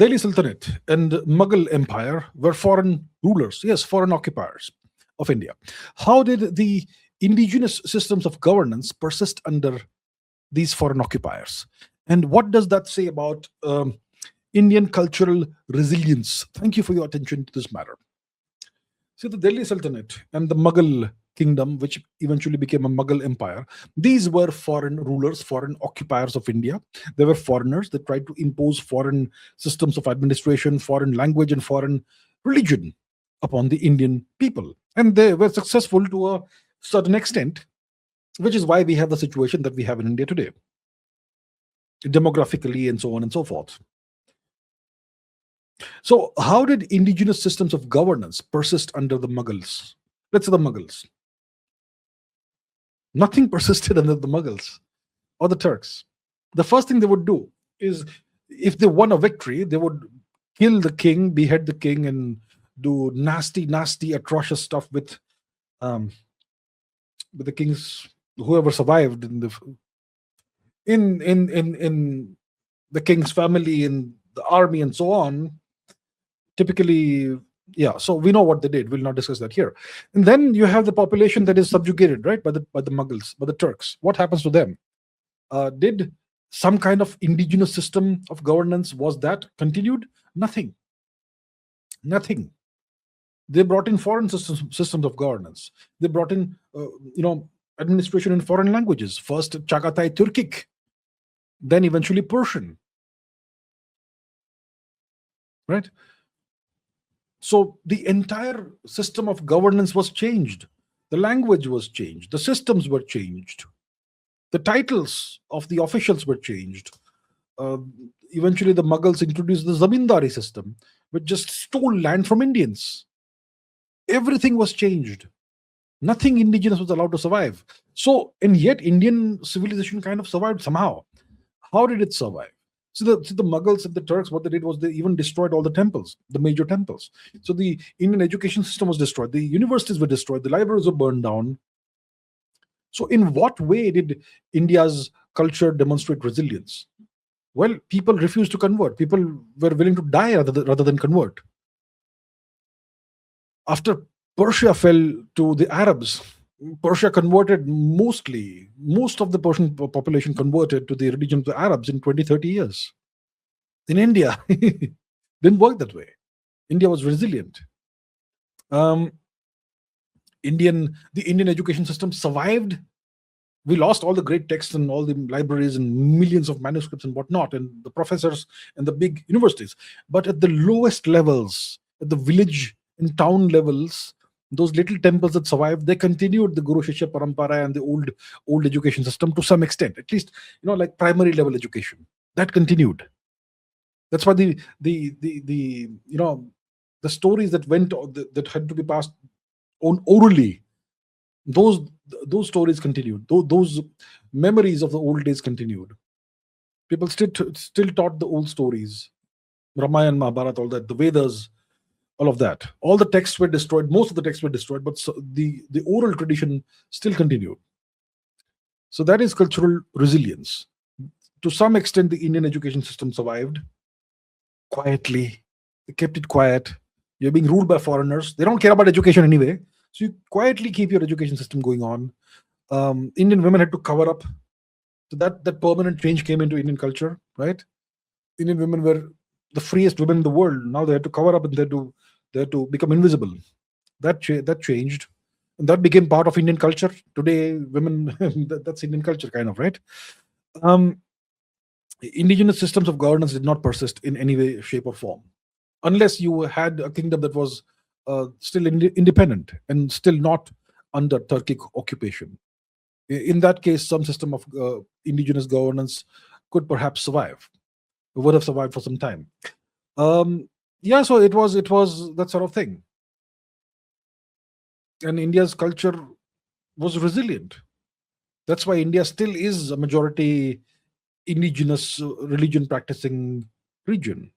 Delhi Sultanate and Mughal Empire were foreign rulers, yes, foreign occupiers of India. How did the indigenous systems of governance persist under these foreign occupiers? And what does that say about Indian cultural resilience? Thank you for your attention to this matter. See, the Delhi Sultanate and the Mughal kingdom, which eventually became a Mughal empire, these were foreign rulers, foreign occupiers of India. They were foreigners. They tried to impose foreign systems of administration, foreign language, and foreign religion upon the Indian people. And they were successful to a certain extent, which is why we have the situation that we have in India today, demographically and so on and so forth. So, how did indigenous systems of governance persist under the Mughals? Let's say the Mughals. Nothing persisted under the Mughals or the Turks. The first thing they would do is, if they won a victory, they would kill the king, behead the king, and do nasty, nasty, atrocious stuff with the kings, whoever survived in the king's family, in the army, and so on. Typically, yeah. So we know what they did. We'll not discuss that here. And then you have the population that is subjugated, right, by the Mughals, by the Turks. What happens to them? Did some kind of indigenous system of governance, was that continued? Nothing. Nothing. They brought in foreign systems of governance. They brought in, administration in foreign languages. First Chagatai Turkic, then eventually Persian. Right? So the entire system of governance was changed. The language was changed. The systems were changed. The titles of the officials were changed. Eventually, the Mughals introduced the zamindari system, which just stole land from Indians. Everything was changed. Nothing indigenous was allowed to survive. So, and yet Indian civilization kind of survived somehow. How did it survive? So the Mughals and the Turks, what they did was they even destroyed all the temples, the major temples. So the Indian education system was destroyed. The universities were destroyed. The libraries were burned down. So in what way did India's culture demonstrate resilience? Well, people refused to convert. People were willing to die rather than convert. After Persia fell to the Arabs, Persia converted most of the Persian population converted to the religion of the Arabs in 20, 30 years. In India, didn't work that way. India was resilient. The Indian education system survived. We lost all the great texts and all the libraries and millions of manuscripts and whatnot, and the professors and the big universities. But at the lowest levels, at the village and town levels, those little temples that survived, they continued the Guru Shishya Parampara and the old education system to some extent, at least, like primary level education. That continued. That's why the stories that had to be passed on orally, those stories continued. Those memories of the old days continued. People still taught the old stories, Ramayana, Mahabharata, all that, the Vedas, all of that. All the texts were destroyed. Most of the texts were destroyed, but the oral tradition still continued. So that is cultural resilience. To some extent, the Indian education system survived quietly. They kept it quiet. You're being ruled by foreigners. They don't care about education anyway. So you quietly keep your education system going on. Indian women had to cover up. So that permanent change came into Indian culture, right? Indian women were the freest women in the world. Now they had to cover up and they had to become invisible. That changed. And that became part of Indian culture. Today, women, that's Indian culture, kind of, right? Indigenous systems of governance did not persist in any way, shape, or form, unless you had a kingdom that was still independent and still not under Turkic occupation. In that case, some system of indigenous governance could perhaps survive. It would have survived for some time. So it was that sort of thing. And India's culture was resilient. That's why India still is a majority indigenous religion practicing region.